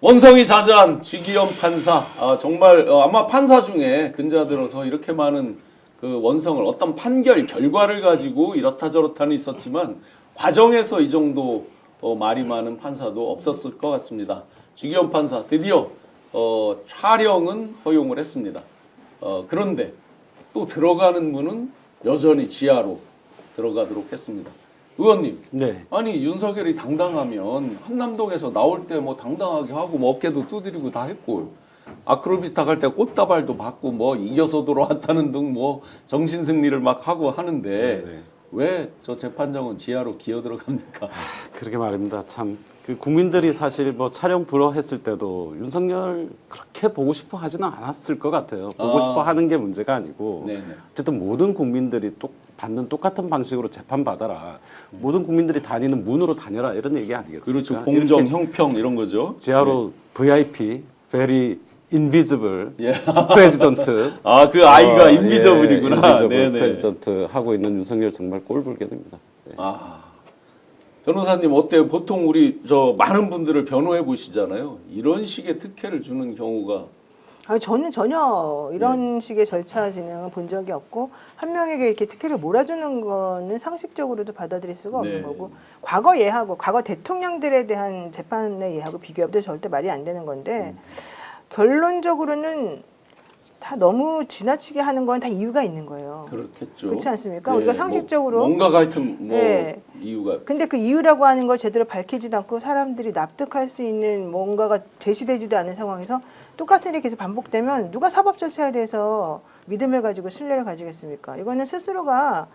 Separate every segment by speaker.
Speaker 1: 원성이 자자한 쥐기현 판사. 정말 아마 판사 중에 근자 들어서 이렇게 많은 그 원성을 어떤 판결 결과를 가지고 이렇다 저렇다는 있었지만 과정에서 이 정도 말이 많은 판사도 없었을 것 같습니다. 쥐기현 판사 드디어 촬영은 허용을 했습니다. 그런데 또 들어가는 문은 여전히 지하로 들어가도록 했습니다. 의원님,
Speaker 2: 네.
Speaker 1: 아니 윤석열이 당당하면 한남동에서 나올 때 뭐 당당하게 하고 뭐 어깨도 두드리고 다 했고 아크로비스타 갈 때 꽃다발도 받고 뭐 이겨서 돌아왔다는 등 뭐 정신 승리를 막 하고 하는데
Speaker 2: 네.
Speaker 1: 왜 저 재판정은 지하로 기어 들어갑니까?
Speaker 2: 그러게 말입니다. 참 그 국민들이 사실 뭐 촬영 불허했을 때도 윤석열 그렇게 보고 싶어 하지는 않았을 것 같아요. 보고 싶어 하는 게 문제가 아니고
Speaker 1: 네네.
Speaker 2: 어쨌든 모든 국민들이 받는 똑같은 방식으로 재판 받아라. 모든 국민들이 다니는 문으로 다녀라 이런 얘기 아니겠습니까?
Speaker 1: 그렇죠. 공정,
Speaker 2: 이렇게
Speaker 1: 형평 이런 거죠.
Speaker 2: 지하로 VIP, very invisible
Speaker 1: 예.
Speaker 2: 프레지던트.
Speaker 1: 그 아이가 인비저블이구나.
Speaker 2: 인비저블
Speaker 1: 네네.
Speaker 2: 프레지던트 하고 있는 윤석열 정말 꼴불게 됩니다. 네.
Speaker 1: 변호사님 어때요? 보통 우리 저 많은 분들을 변호해 보시잖아요. 이런 식의 특혜를 주는 경우가
Speaker 3: 저는 전혀 이런 식의 절차 진행은 본 적이 없고 한 명에게 이렇게 특혜를 몰아주는 거는 상식적으로도 받아들일 수가 없는
Speaker 1: 네.
Speaker 3: 거고 과거 예하고 과거 대통령들에 대한 재판의 예하고 비교해도 절대 말이 안 되는 건데 결론적으로는 다 너무 지나치게 하는 건 다 이유가 있는 거예요.
Speaker 1: 그렇겠죠.
Speaker 3: 그렇지 않습니까?
Speaker 1: 네,
Speaker 3: 우리가 상식적으로
Speaker 1: 뭔가가 하여튼 뭐
Speaker 3: 네.
Speaker 1: 이유가
Speaker 3: 근데 그 이유라고 하는 걸 제대로 밝히지도 않고 사람들이 납득할 수 있는 뭔가가 제시되지도 않은 상황에서 똑같은 일이 계속 반복되면 누가 사법 절차에 대해서 믿음을 가지고 신뢰를 가지겠습니까? 이거는 스스로가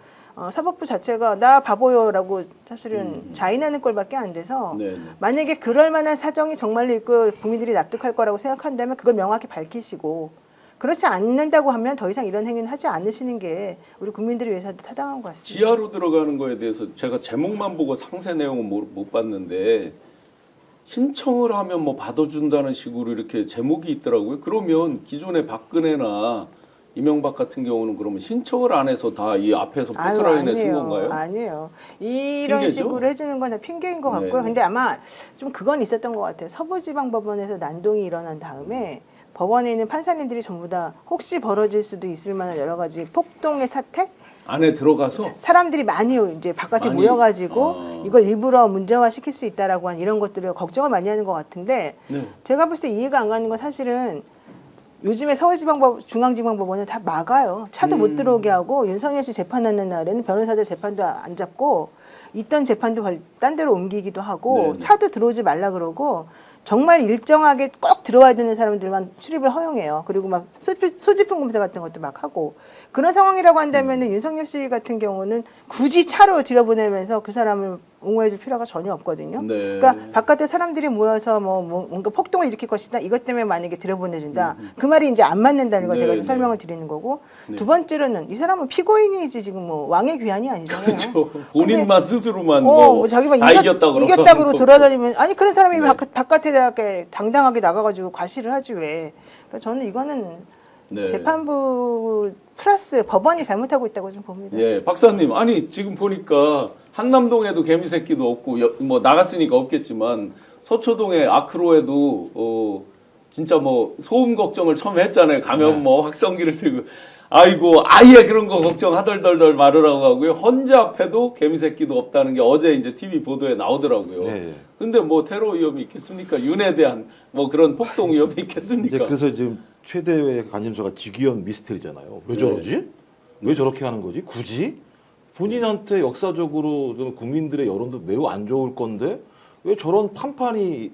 Speaker 3: 사법부 자체가 나 바보요라고 사실은 자인하는 꼴밖에 안 돼서
Speaker 1: 네.
Speaker 3: 만약에 그럴 만한 사정이 정말로 있고 국민들이 납득할 거라고 생각한다면 그걸 명확히 밝히시고 그렇지 않는다고 하면 더 이상 이런 행위는 하지 않으시는 게 우리 국민들을 위해서도 타당한 것 같습니다.
Speaker 1: 지하로 들어가는 거에 대해서 제가 제목만 보고 상세 내용은 못 봤는데 신청을 하면 뭐 받아준다는 식으로 이렇게 제목이 있더라고요. 그러면 기존의 박근혜나 이명박 같은 경우는 그러면 신청을 안 해서 다 이 앞에서 포트라인에 쓴 건가요?
Speaker 3: 아니에요. 이런
Speaker 1: 핑계죠?
Speaker 3: 식으로 해주는 건 다 핑계인 것 같고요.
Speaker 1: 네네.
Speaker 3: 근데 아마 좀 그건 있었던 것 같아요. 서부지방법원에서 난동이 일어난 다음에 법원에 있는 판사님들이 전부 다 혹시 벌어질 수도 있을 만한 여러 가지 폭동의 사태?
Speaker 1: 안에 들어가서
Speaker 3: 사람들이 많이 이제 바깥에 모여가지고 이걸 일부러 문제화 시킬 수 있다라고 한 이런 것들을 걱정을 많이 하는 것 같은데
Speaker 1: 네.
Speaker 3: 제가 봤을 때 이해가 안 가는 건 사실은 요즘에 중앙지방법원은 다 막아요. 차도 못 들어오게 하고 윤석열 씨 재판하는 날에는 변호사들 재판도 안 잡고 있던 재판도 딴 데로 옮기기도 하고
Speaker 1: 네네.
Speaker 3: 차도 들어오지 말라 그러고 정말 일정하게 꼭 들어와야 되는 사람들만 출입을 허용해요. 그리고 막 소지품 검사 같은 것도 막 하고 그런 상황이라고 한다면은 윤석열 씨 같은 경우는 굳이 차로 들여보내면서 그 사람을 옹호해줄 필요가 전혀 없거든요.
Speaker 1: 네.
Speaker 3: 그러니까 바깥에 사람들이 모여서 뭔가 폭동을 일으킬 것이다. 이것 때문에 만약에 들여보내준다. 그 말이 이제 안 맞는다는 걸
Speaker 1: 네,
Speaker 3: 제가
Speaker 1: 네.
Speaker 3: 좀 설명을 드리는 거고
Speaker 1: 네.
Speaker 3: 두 번째로는 이 사람은 피고인이지 지금 뭐 왕의 귀환이 아니잖아요.
Speaker 1: 그렇죠. 본인만 스스로만
Speaker 3: 뭐 자기가
Speaker 1: 다 이겼다고
Speaker 3: 이겼다고 돌아다니면 아니 그런 사람이
Speaker 1: 네.
Speaker 3: 바깥에 이렇게 당당하게 나가가지고 과시를 하지 왜? 그러니까 저는 이거는
Speaker 1: 네.
Speaker 3: 재판부 플러스 법원이 잘못하고 있다고 좀 봅니다.
Speaker 1: 예, 박사님, 아니 지금 보니까 한남동에도 개미새끼도 없고 뭐 나갔으니까 없겠지만 서초동에 아크로에도 진짜 뭐 소음 걱정을 처음에 했잖아요. 가면 뭐 확성기를 들고 아이고 아예 그런 거 걱정 하덜덜덜 말으라고 하고요. 헌재 앞에도 개미새끼도 없다는 게 어제 이제 TV 보도에 나오더라고요.
Speaker 4: 네.
Speaker 1: 근데 뭐 테러 위험이 있겠습니까? 윤에 대한 뭐 그런 폭동 위험이 있겠습니까?
Speaker 4: 이제 그래서 지금 최대의 관심사가 쥐기현 미스터리잖아요. 왜 저러지? 왜 저렇게 하는 거지? 굳이? 본인한테 역사적으로 좀 국민들의 여론도 매우 안 좋을 건데 왜 저런 판판이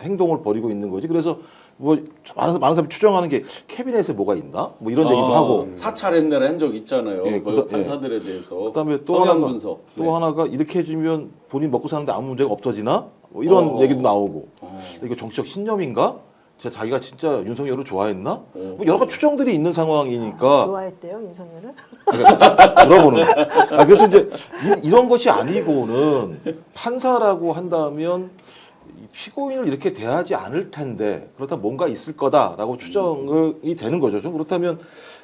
Speaker 4: 행동을 벌이고 있는 거지? 그래서 뭐 많은 사람이 추정하는 게 캐비넷에 뭐가 있나? 뭐 이런 얘기도 하고.
Speaker 1: 사찰 옛날에 한 적 있잖아요.
Speaker 4: 예,
Speaker 1: 그 판사들에 대해서.
Speaker 4: 그다음에 또
Speaker 1: 성향
Speaker 4: 하나가
Speaker 1: 분석.
Speaker 4: 또 하나가 이렇게 해주면 본인 먹고 사는데 아무 문제가 없어지나? 뭐 이런 얘기도 나오고. 이거 정치적 신념인가? 자기가 진짜 윤석열을 좋아했나? 뭐 여러 가지 추정들이 있는 상황이니까
Speaker 3: 좋아했대요 윤석열을?
Speaker 4: 물어보는 거예요. 그래서 이제 이런 것이 아니고는 판사라고 한다면 피고인을 이렇게 대하지 않을 텐데 그렇다면 뭔가 있을 거다라고 추정이 되는 거죠. 좀 그렇다면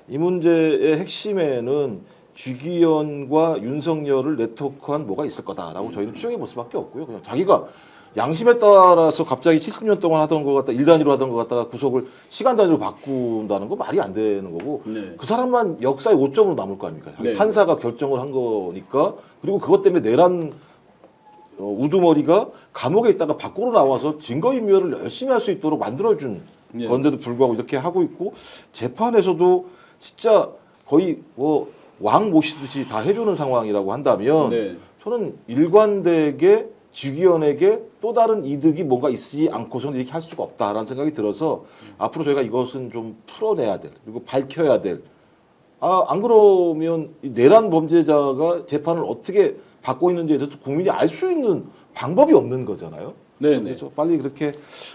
Speaker 4: 이 문제의 핵심에는 쥐기현과 윤석열을 네트워크한 뭐가 있을 거다라고 저희는 추정해 볼 수밖에 없고요. 그냥 자기가 양심에 따라서 갑자기 70년 동안 하던 거 갖다 일 단위로 하던 거 갖다가 구속을 시간 단위로 바꾼다는 거 말이 안 되는 거고
Speaker 1: 네.
Speaker 4: 그 사람만 역사의 오점으로 남을 거 아닙니까?
Speaker 1: 네.
Speaker 4: 판사가 결정을 한 거니까 그리고 그것 때문에 내란 우두머리가 감옥에 있다가 밖으로 나와서 증거인멸을 열심히 할 수 있도록 만들어준
Speaker 1: 네.
Speaker 4: 건데도 불구하고 이렇게 하고 있고 재판에서도 진짜 거의 뭐 왕 모시듯이 다 해주는 상황이라고 한다면
Speaker 1: 네.
Speaker 4: 저는 일관되게 주기현에게 또 다른 이득이 뭔가 있지 않고서는 이렇게 할 수가 없다라는 생각이 들어서 앞으로 저희가 이것은 좀 풀어내야 될 그리고 밝혀야 될 안 그러면 이 내란 범죄자가 재판을 어떻게 받고 있는지에 대해서 국민이 알 수 있는 방법이 없는 거잖아요.
Speaker 1: 네네.
Speaker 4: 그래서 빨리 그렇게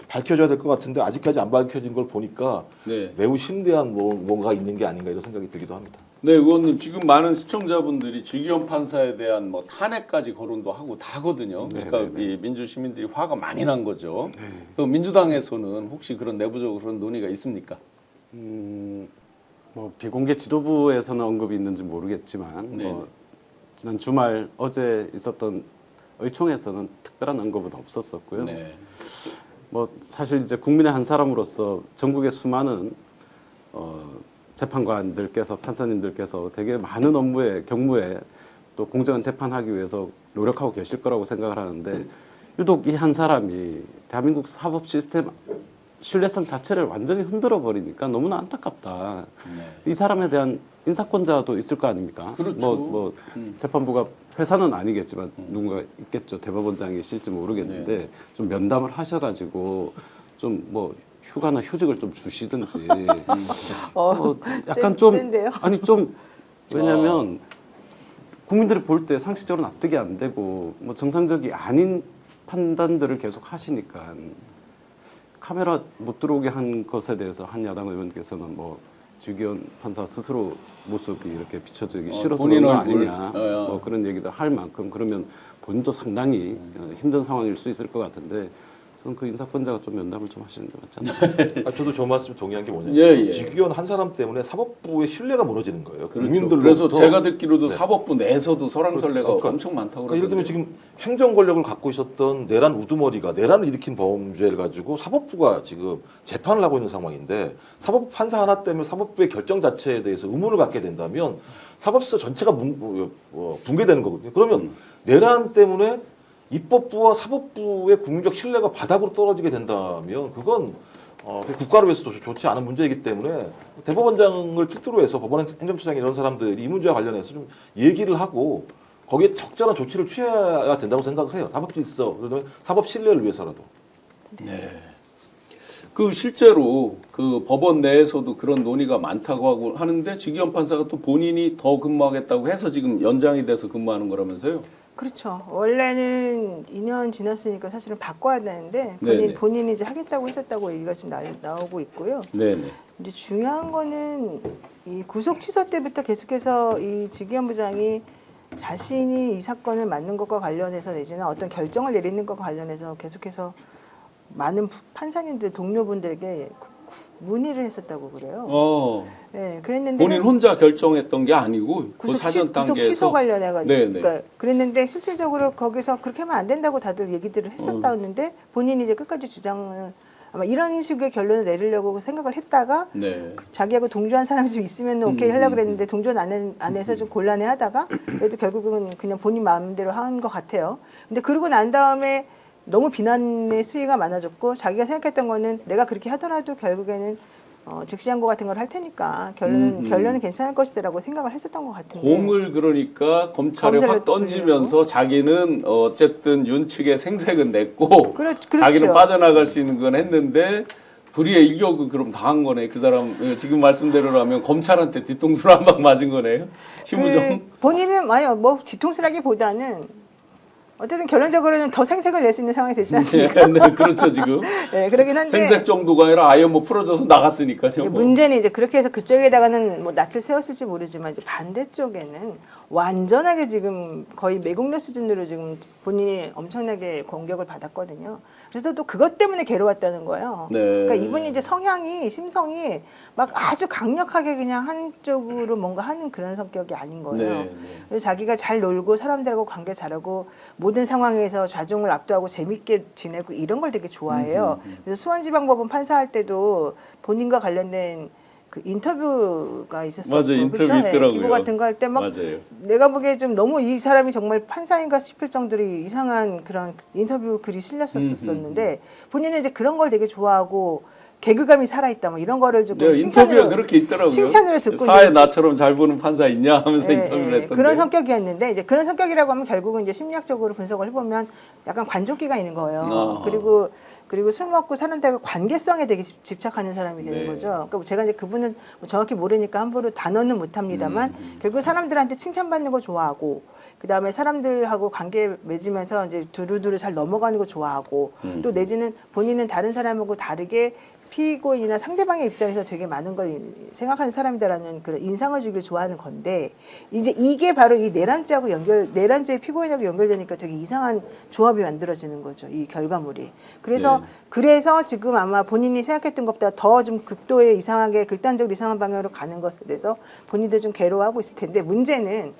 Speaker 4: 밝혀져야 될 것 같은데 아직까지 안 밝혀진 걸 보니까
Speaker 1: 네.
Speaker 4: 매우 심대한 뭔가가 있는 게 아닌가 이런 생각이 들기도 합니다.
Speaker 1: 네, 의원님 지금 많은 시청자분들이 주기현 판사에 대한 뭐 탄핵까지 거론도 하고 다 하거든요. 그러니까 이 민주 시민들이 화가 많이 난 거죠. 그 민주당에서는 혹시 그런 내부적으로 그런 논의가 있습니까?
Speaker 2: 뭐 비공개 지도부에서는 언급이 있는지 모르겠지만
Speaker 1: 네.
Speaker 2: 뭐 지난 주말 어제 있었던 의총에서는 특별한 언급은 없었었고요.
Speaker 1: 네.
Speaker 2: 뭐 사실 이제 국민의 한 사람으로서 전국의 수많은 재판관들께서 판사님들께서 되게 많은 업무에 경무에 또 공정한 재판하기 위해서 노력하고 계실 거라고 생각을 하는데 유독 이 한 사람이 대한민국 사법 시스템 신뢰성 자체를 완전히 흔들어 버리니까 너무나 안타깝다.
Speaker 1: 네.
Speaker 2: 이 사람에 대한 인사권자도 있을 거 아닙니까?
Speaker 1: 그렇죠.
Speaker 2: 재판부가 회사는 아니겠지만 누군가 있겠죠. 대법원장이실지 모르겠는데 좀 면담을 하셔가지고 좀 뭐 휴가나 휴직을 좀 주시든지 약간 좀
Speaker 3: 센데요?
Speaker 2: 아니 좀 왜냐하면 국민들이 볼 때 상식적으로 납득이 안 되고 뭐 정상적이 아닌 판단들을 계속 하시니까 카메라 못 들어오게 한 것에 대해서 한 야당 의원께서는 뭐 주기현 판사 스스로 모습이 이렇게 비춰지기 싫어서
Speaker 1: 본인
Speaker 2: 그런 거
Speaker 1: 얼굴.
Speaker 2: 아니냐 뭐 그런 얘기도 할 만큼 그러면 본인도 상당히 힘든 상황일 수 있을 것 같은데 저는 그 인사권자가 좀 면담을 좀 하시는 게 맞지 않나.
Speaker 4: 저도 저 말씀 동의한 게 뭐냐면
Speaker 1: 예, 예.
Speaker 4: 주기현 한 사람 때문에 사법부의 신뢰가 무너지는 거예요.
Speaker 1: 그렇죠.
Speaker 4: 국민들로부터.
Speaker 1: 그래서 제가 듣기로도
Speaker 4: 네.
Speaker 1: 사법부 내에서도 설왕설래가
Speaker 4: 그러니까,
Speaker 1: 엄청 많다고
Speaker 4: 그러니까 예를 들면
Speaker 1: 그러던데요.
Speaker 4: 지금 행정 권력을 갖고 있었던 내란 우두머리가 내란을 일으킨 범죄를 가지고 사법부가 지금 재판을 하고 있는 상황인데 사법부 판사 하나 때문에 사법부의 결정 자체에 대해서 의문을 갖게 된다면 사법시스 전체가 붕괴되는 거거든요. 그러면 내란 때문에 입법부와 사법부의 국민적 신뢰가 바닥으로 떨어지게 된다면 그건 국가를 위해서도 좋지 않은 문제이기 때문에 대법원장을 필두로 해서 법원 행정처장이 이런 사람들이 이 문제와 관련해서 좀 얘기를 하고 거기에 적절한 조치를 취해야 된다고 생각을 해요. 사법 질서, 그러면 사법 신뢰를 위해서라도.
Speaker 1: 네. 그 실제로 그 법원 내에서도 그런 논의가 많다고 하고 하는데 주기현 판사가 또 본인이 더 근무하겠다고 해서 지금 연장이 돼서 근무하는 거라면서요?
Speaker 3: 그렇죠. 원래는 2년 지났으니까 사실은 바꿔야 되는데
Speaker 1: 네네.
Speaker 3: 본인이 이제 하겠다고 했었다고 얘기가 지금 나오고 있고요.
Speaker 1: 네네.
Speaker 3: 이제 중요한 거는 이 구속 취소 때부터 계속해서 이 주기현 부장이 자신이 이 사건을 맡는 것과 관련해서 내지는 어떤 결정을 내리는 것과 관련해서 계속해서 많은 판사님들 동료분들에게 문의를 했었다고 그래요. 네, 그랬는데
Speaker 1: 본인 혼자 결정했던 게 아니고 그 사전
Speaker 3: 구속
Speaker 1: 단계에서
Speaker 3: 취소 관련해가지고
Speaker 1: 네네.
Speaker 3: 그러니까 그랬는데 실질적으로 거기서 그렇게 하면 안 된다고 다들 얘기들을 했었다는데 본인이 이제 끝까지 주장을 아마 이런 식의 결론을 내리려고 생각을 했다가
Speaker 1: 네.
Speaker 3: 자기하고 동조한 사람이 좀 있으면 오케이 하려고 그랬는데 동조는 안 해서 좀 곤란해하다가 그래도 결국은 그냥 본인 마음대로 한 것 같아요. 근데 그러고 난 다음에 너무 비난의 수위가 많아졌고 자기가 생각했던 거는 내가 그렇게 하더라도 결국에는 즉시항고 같은 걸 할 테니까 결론은 괜찮을 것이다라고 생각을 했었던 것 같은데
Speaker 1: 공을 그러니까 검찰에 확 던지면서 자기는 어쨌든 윤 측의 생색은 냈고
Speaker 3: 그렇죠.
Speaker 1: 자기는 빠져나갈 수 있는 건 했는데 불의의 일격을 그럼 당한 거네. 그 사람 지금 말씀대로라면 검찰한테 뒤통수를 한 방 맞은 거네요. 심우정.
Speaker 3: 본인은 아니 뭐 뒤통수라기보다는 어쨌든 결론적으로는 더 생색을 낼 수 있는 상황이 되지 않습니까?
Speaker 1: 네, 그렇죠 지금.
Speaker 3: 네, 그러긴 한데
Speaker 1: 생색 정도가 아니라 아예 뭐 풀어져서 나갔으니까.
Speaker 3: 문제는 이제 그렇게 해서 그쪽에다가는 뭐 낯을 세웠을지 모르지만 이제 반대쪽에는 완전하게 지금 거의 매국노 수준으로 지금 본인이 엄청나게 공격을 받았거든요. 그래서 또 그것 때문에 괴로웠다는 거예요.
Speaker 1: 네.
Speaker 3: 그러니까 이분이 이제 심성이 막 아주 강력하게 그냥 한쪽으로 뭔가 하는 그런 성격이 아닌 거예요.
Speaker 1: 네.
Speaker 3: 그래서 자기가 잘 놀고 사람들하고 관계 잘하고 모든 상황에서 좌중을 압도하고 재밌게 지내고 이런 걸 되게 좋아해요. 그래서 수원지방법원 판사할 때도 본인과 관련된 그 인터뷰가 있었었고,
Speaker 1: 맞아요. 인터뷰
Speaker 3: 그쵸? 예,
Speaker 1: 있더라고요.
Speaker 3: 기부 같은 거 할 때 막
Speaker 1: 맞아요.
Speaker 3: 내가 보기에 좀 너무 이 사람이 정말 판사인가 싶을 정도로 이상한 그런 인터뷰 글이 실렸었었는데 본인은 이제 그런 걸 되게 좋아하고 개그감이 살아있다 뭐 이런 거를 조금
Speaker 1: 네, 인터뷰가 그렇게 있더라고요.
Speaker 3: 칭찬으로 듣고
Speaker 1: 사회
Speaker 3: 이제
Speaker 1: 나처럼 잘 보는 판사 있냐 하면서
Speaker 3: 예,
Speaker 1: 인터뷰를
Speaker 3: 예,
Speaker 1: 했던데.
Speaker 3: 그런 성격이었는데 이제 그런 성격이라고 하면 결국은 이제 심리학적으로 분석을 해보면 약간 관종기가 있는 거예요.
Speaker 1: 아하.
Speaker 3: 그리고 술 먹고 사람들과 관계성에 되게 집착하는 사람이 되는
Speaker 1: 네.
Speaker 3: 거죠. 그러니까 제가 이제 그분은 뭐 정확히 모르니까 함부로 단어는 못합니다만 결국 사람들한테 칭찬받는 거 좋아하고 그 다음에 사람들하고 관계 맺으면서 이제 두루두루 잘 넘어가는 거 좋아하고 또 내지는 본인은 다른 사람하고 다르게 피고인이나 상대방의 입장에서 되게 많은 걸 생각하는 사람이다라는 그런 인상을 주길 좋아하는 건데 이제 이게 바로 이 내란죄의 피고인하고 연결되니까 되게 이상한 조합이 만들어지는 거죠. 이 결과물이. 그래서
Speaker 1: 네.
Speaker 3: 그래서 지금 아마 본인이 생각했던 것보다 더 좀 극도의 이상하게 극단적으로 이상한 방향으로 가는 것에 대해서 본인도 좀 괴로워하고 있을 텐데 문제는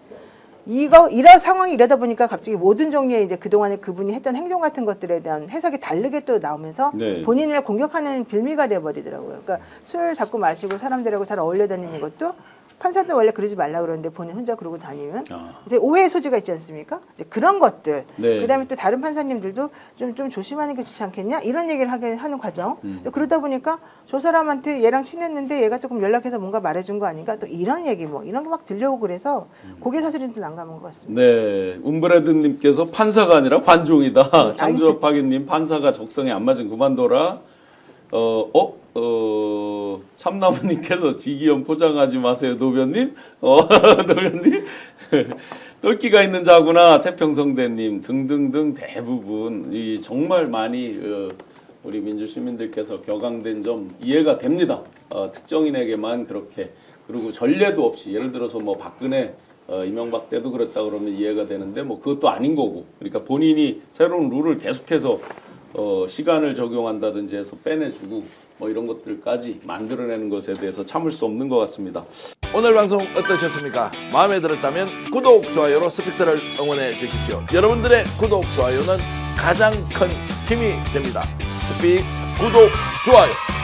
Speaker 3: 이런 상황이 이러다 보니까 갑자기 모든 종류의 이제 그동안에 그분이 했던 행동 같은 것들에 대한 해석이 다르게 또 나오면서
Speaker 1: 네.
Speaker 3: 본인을 공격하는 빌미가 돼버리더라고요. 그러니까 술 자꾸 마시고 사람들하고 잘 어울려 다니는 것도 판사도 원래 그러지 말라 그러는데 본인 혼자 그러고 다니면 되게 오해의 소지가 있지 않습니까? 이제 그런 것들.
Speaker 1: 네.
Speaker 3: 그다음에 또 다른 판사님들도 좀 조심하는 게 좋지 않겠냐? 이런 얘기를 하는 과정. 그러다 보니까 저 사람한테 얘랑 친했는데 얘가 조금 연락해서 뭔가 말해준 거 아닌가? 또 이런 얘기 뭐 이런 게 막 들려오고 그래서 그게 사실은 좀 난감한 것 같습니다.
Speaker 1: 네, 움브레드님께서 판사가 아니라 관종이다. 장주혁파기님 판사가 적성에 안 맞은 그만둬라. 참나무님께서 지기현 포장하지 마세요, 노변님. 노변님. 똘끼가 있는 자구나, 태평성대님 등등등 대부분 이 정말 많이 우리 민주시민들께서 격앙된 점 이해가 됩니다. 특정인에게만 그렇게 그리고 전례도 없이 예를 들어서 뭐 박근혜 이명박 때도 그랬다 그러면 이해가 되는데 뭐 그것도 아닌 거고 그러니까 본인이 새로운 룰을 계속해서 시간을 적용한다든지 해서 빼내주고 뭐 이런 것들까지 만들어내는 것에 대해서 참을 수 없는 것 같습니다.
Speaker 5: 오늘 방송 어떠셨습니까? 마음에 들었다면 구독, 좋아요로 스픽스를 응원해 주십시오. 여러분들의 구독, 좋아요는 가장 큰 힘이 됩니다. 스픽스 구독, 좋아요.